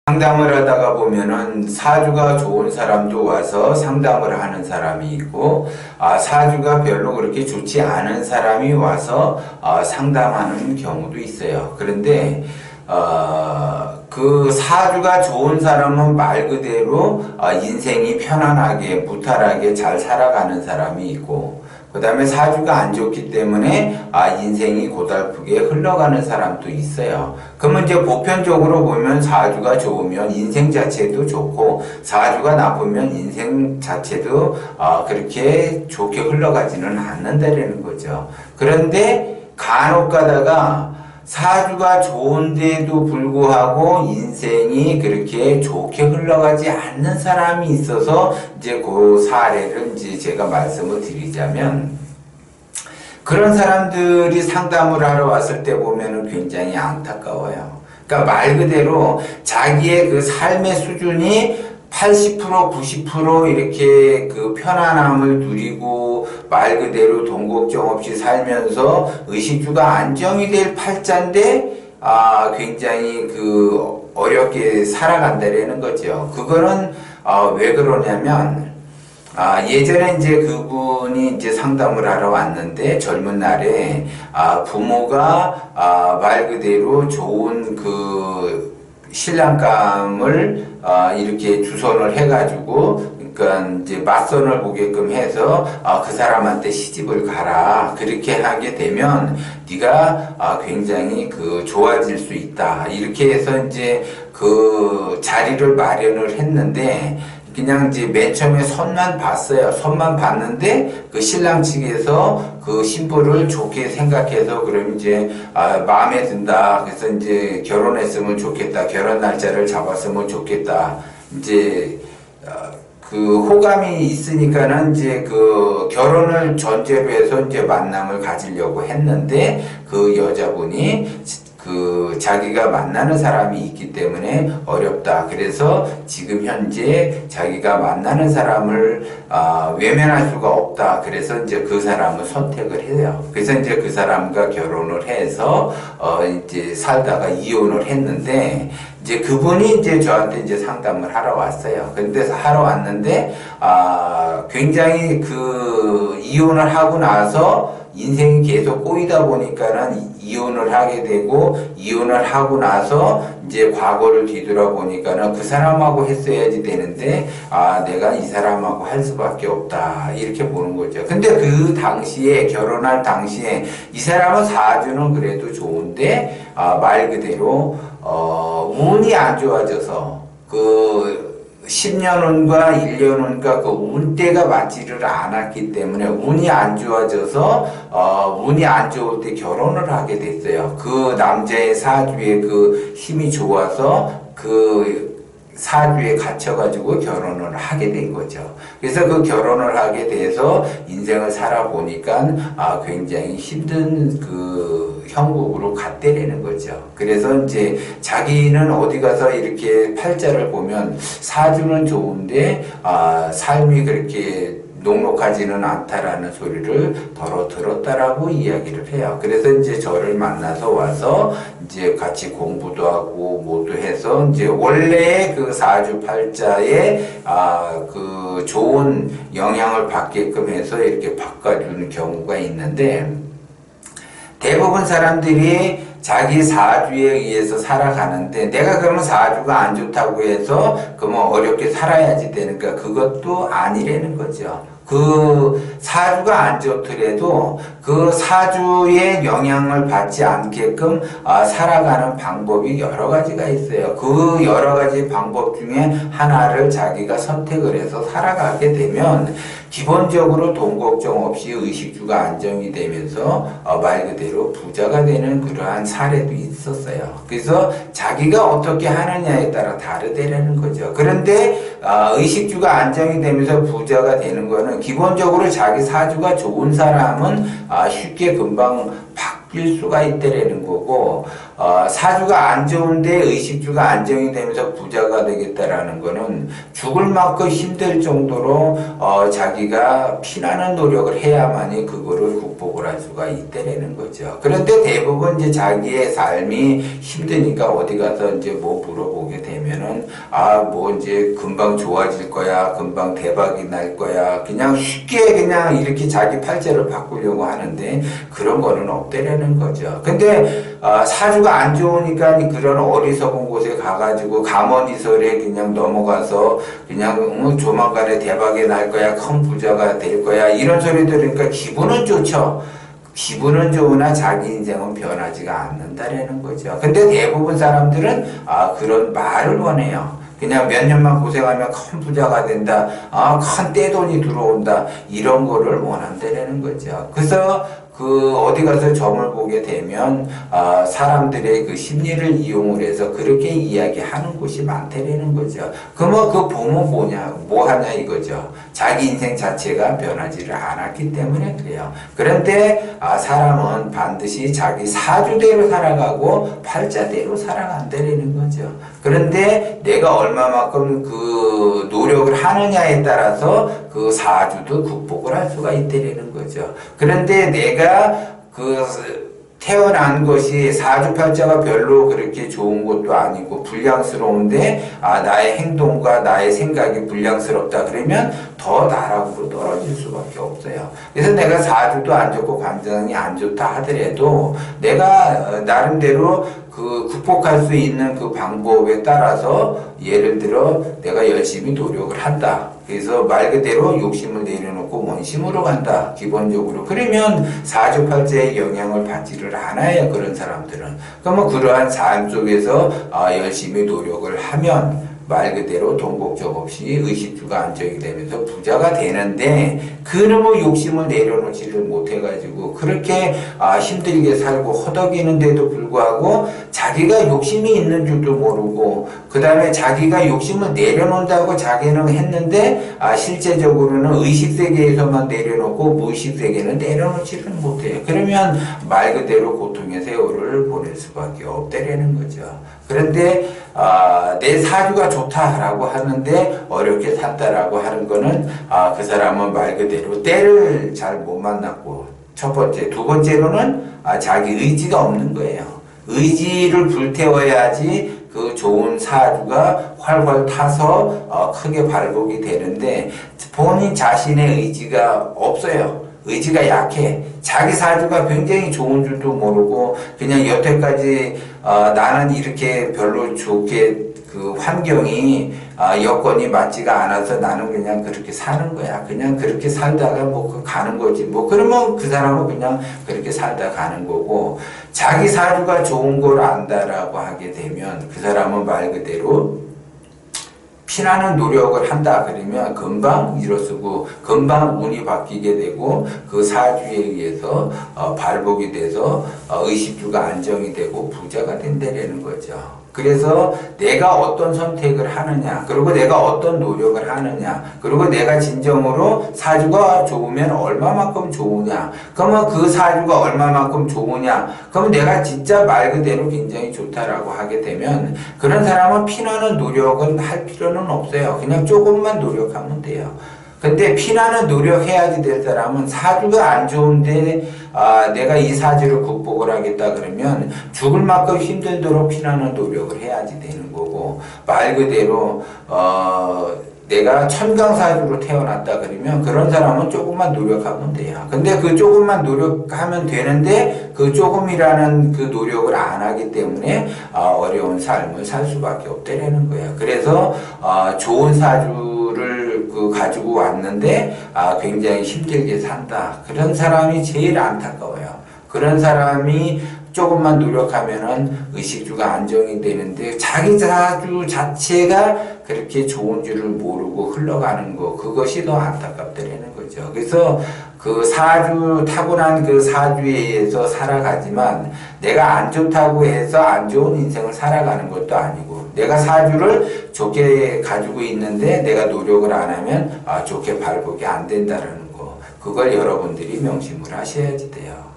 상담을 하다가 보면은 사주가 좋은 사람도 와서 상담을 하는 사람이 있고, 사주가 별로 그렇게 좋지 않은 사람이 와서 상담하는 경우도 있어요. 그런데 그 사주가 좋은 사람은 말 그대로 인생이 편안하게 무탈하게 잘 살아가는 사람이 있고, 그 다음에 사주가 안 좋기 때문에 인생이 고달프게 흘러가는 사람도 있어요. 그러면 이제 보편적으로 보면 사주가 좋으면 인생 자체도 좋고, 사주가 나쁘면 인생 자체도 그렇게 좋게 흘러가지는 않는다라는 거죠. 그런데 간혹 가다가 사주가 좋은데도 불구하고 인생이 그렇게 좋게 흘러가지 않는 사람이 있어서 이제 그 사례를 이제 제가 말씀을 드리자면, 그런 사람들이 상담을 하러 왔을 때 보면은 굉장히 안타까워요. 그러니까 말 그대로 자기의 그 삶의 수준이 80%, 90% 이렇게 그 편안함을 누리고 말 그대로 돈 걱정 없이 살면서 의식주가 안정이 될 팔자인데 굉장히 그 어렵게 살아간다라는 거죠. 그거는 왜 그러냐면 예전에 이제 그분이 이제 상담을 하러 왔는데 젊은 날에 부모가 말 그대로 좋은 그 신랑감을 이렇게 주선을 해가지고, 그러니까 이제 맞선을 보게끔 해서 그 사람한테 시집을 가라. 그렇게 하게 되면 네가 굉장히 그 좋아질 수 있다. 이렇게 해서 이제 그 자리를 마련을 했는데, 그냥 이제 맨 처음에 선만 봤어요. 선만 봤는데 그 신랑 측에서 그 신부를 좋게 생각해서 그럼 이제 마음에 든다. 그래서 이제 결혼했으면 좋겠다. 결혼 날짜를 잡았으면 좋겠다. 이제 그 호감이 있으니까는 이제 그 결혼을 전제로 해서 이제 만남을 가지려고 했는데, 그 여자분이 그 자기가 만나는 사람이 있기 때문에 어렵다. 그래서 지금 현재 자기가 만나는 사람을 외면할 수가 없다. 그래서 이제 그 사람을 선택을 해요. 그래서 이제 그 사람과 결혼을 해서 이제 살다가 이혼을 했는데, 이제 그분이 이제 저한테 이제 상담을 하러 왔어요. 근데 하러 왔는데 굉장히 그 이혼을 하고 나서 인생이 계속 꼬이다 보니까는 이혼을 하게 되고, 이혼을 하고 나서 이제 과거를 뒤돌아보니까는 그 사람하고 했어야지 되는데 내가 이 사람하고 할 수밖에 없다. 이렇게 보는 거죠. 근데 그 당시에, 결혼할 당시에 이 사람은 사주는 그래도 좋은데 말 그대로 운이 안 좋아져서 그 10년 운과 1년 운과 그 운대가 맞지를 않았기 때문에 운이 안 좋아져서 운이 안 좋을 때 결혼을 하게 됐어요. 그 남자의 사주에 그 힘이 좋아서 그 사주에 갇혀가지고 결혼을 하게 된 거죠. 그래서 그 결혼을 하게 돼서 인생을 살아보니까 굉장히 힘든 그 형국으로 갔대라는 거죠. 그래서 이제 자기는 어디 가서 이렇게 팔자를 보면 사주는 좋은데 삶이 그렇게 녹록하지는 않다라는 소리를 더러 들었다라고 이야기를 해요. 그래서 이제 저를 만나서 와서 이제 같이 공부도 하고 뭐도 해서 이제 원래 그 사주 팔자에 그 좋은 영향을 받게끔 해서 이렇게 바꿔주는 경우가 있는데, 대부분 사람들이 자기 사주에 의해서 살아가는데, 내가 그러면 사주가 안 좋다고 해서 그러면 어렵게 살아야지 되니까 그것도 아니라는 거죠. 그 사주가 안 좋더라도 그 사주의 영향을 받지 않게끔 살아가는 방법이 여러 가지가 있어요. 그 여러 가지 방법 중에 하나를 자기가 선택을 해서 살아가게 되면 기본적으로 돈 걱정 없이 의식주가 안정이 되면서 말 그대로 부자가 되는 그러한 사례도 있었어요. 그래서 자기가 어떻게 하느냐에 따라 다르다라는 거죠. 그런데 의식주가 안정이 되면서 부자가 되는 거는 기본적으로 자기 사주가 좋은 사람은 쉽게 금방 바뀔 수가 있다라는 거고, 사주가 안 좋은데 의식주가 안정이 되면서 부자가 되겠다라는 거는 죽을 만큼 힘들 정도로 자기가 피나는 노력을 해야만이 그거를 극복을 할 수가 있다라는 거죠. 그런데 대부분 이제 자기의 삶이 힘드니까 어디 가서 이제 뭐 물어보게 되면은 뭐 이제 금방 좋아질 거야, 금방 대박이 날 거야, 그냥 쉽게 그냥 이렇게 자기 팔자를 바꾸려고 하는데 그런 거는 없다라는 거죠. 근데 사주가 안 좋으니까 그런 어리석은 곳에 가가지고 감언이설에 그냥 넘어가서 그냥 조만간에 대박이 날 거야, 큰 부자가 될 거야 이런 소리 들으니까 기분은 좋죠. 기분은 좋으나 자기 인생은 변하지가 않는다라는 거죠. 근데 대부분 사람들은 그런 말을 원해요. 그냥 몇 년만 고생하면 큰 부자가 된다, 큰 떼돈이 들어온다, 이런 거를 원한다라는 거죠. 그래서 어디 가서 점을 보게 되면 사람들의 그 심리를 이용을 해서 그렇게 이야기하는 곳이 많다라는 거죠. 그러면 그 보면 뭐 하냐 이거죠. 자기 인생 자체가 변하지를 않았기 때문에 그래요. 그런데 사람은 반드시 자기 사주대로 살아가고 팔자대로 살아간다라는 거죠. 그런데 내가 얼마만큼 그 노력을 하느냐에 따라서 그 사주도 극복을 할 수가 있다라는 거죠. 그런데 내가 태어난 것이 사주팔자가 별로 그렇게 좋은 것도 아니고 불량스러운데 나의 행동과 나의 생각이 불량스럽다 그러면 더 나락으로 떨어질 수밖에 없어요. 그래서 내가 사주도 안 좋고 관장이 안 좋다 하더라도 내가 나름대로 극복할 수 있는 그 방법에 따라서 예를 들어 내가 열심히 노력을 한다. 그래서 말 그대로 욕심을 내려놓고 원심으로 간다. 기본적으로. 그러면 사주팔자의 영향을 받지를 않아요. 그런 사람들은. 그러면 그러한 삶 속에서 열심히 노력을 하면 말 그대로 돈 걱정 없이 의식주가 안정이 되면서 부자가 되는데 그놈의 욕심을 내려놓지를 못해가지고 그렇게 힘들게 살고 허덕이는데도 불구하고 자기가 욕심이 있는 줄도 모르고 그 다음에 자기가 욕심을 내려놓는다고 자기는 했는데 실제적으로는 의식세계에서만 내려놓고 무의식세계는 내려놓지를 못해요. 그러면 말 그대로 고통의 세월을 보낼 수밖에 없다라는 거죠. 그런데 내 사주가 좋다라고 하는데 어렵게 산다라고 하는 거는 그 사람은 말 그대로 때를 잘 못 만났고 첫 번째, 두 번째로는 자기 의지가 없는 거예요. 의지를 불태워야지 그 좋은 사주가 활활 타서 크게 발복이 되는데 본인 자신의 의지가 없어요. 의지가 약해. 자기 사주가 굉장히 좋은 줄도 모르고 그냥 여태까지 나는 이렇게 별로 좋게 그 환경이 여건이 맞지가 않아서 나는 그냥 그렇게 사는 거야. 그냥 그렇게 살다가 뭐 가는 거지. 뭐 그러면 그 사람은 그냥 그렇게 살다 가는 거고 자기 사주가 좋은 걸 안다라고 하게 되면 그 사람은 말 그대로 피나는 노력을 한다 그러면 금방 일어서고 금방 운이 바뀌게 되고 그 사주에 의해서 발복이 돼서 의식주가 안정이 되고 부자가 된다는 거죠. 그래서 내가 어떤 선택을 하느냐 그리고 내가 어떤 노력을 하느냐 그리고 내가 진정으로 사주가 좋으면 얼마만큼 좋으냐 그러면 그 사주가 얼마만큼 좋으냐 그러면 내가 진짜 말 그대로 굉장히 좋다라고 하게 되면 그런 사람은 피나는 노력은 할 필요는 없어요. 그냥 조금만 노력하면 돼요. 근데 피나는 노력해야지 될 사람은 사주가 안 좋은데 내가 이 사주를 극복을 하겠다 그러면 죽을 만큼 힘들도록 피나는 노력을 해야지 되는 거고 말 그대로 내가 천강사주로 태어났다 그러면 그런 사람은 조금만 노력하면 돼요. 근데 그 조금만 노력하면 되는데 그 조금이라는 그 노력을 안 하기 때문에 어려운 삶을 살 수밖에 없다라는 거예요. 그래서 좋은 사주를 가지고 왔는데 굉장히 힘들게 산다. 그런 사람이 제일 안타까워요. 그런 사람이 조금만 노력하면은 의식주가 안정이 되는데 자기 사주 자체가 그렇게 좋은 줄을 모르고 흘러가는 거 그것이 더 안타깝다라는 거죠. 그래서 그 사주 타고난 그 사주에 의해서 살아가지만 내가 안 좋다고 해서 안 좋은 인생을 살아가는 것도 아니고 내가 사주를 좋게 가지고 있는데 내가 노력을 안 하면 좋게 발복이 안 된다는 거 그걸 여러분들이 명심을 하셔야지 돼요.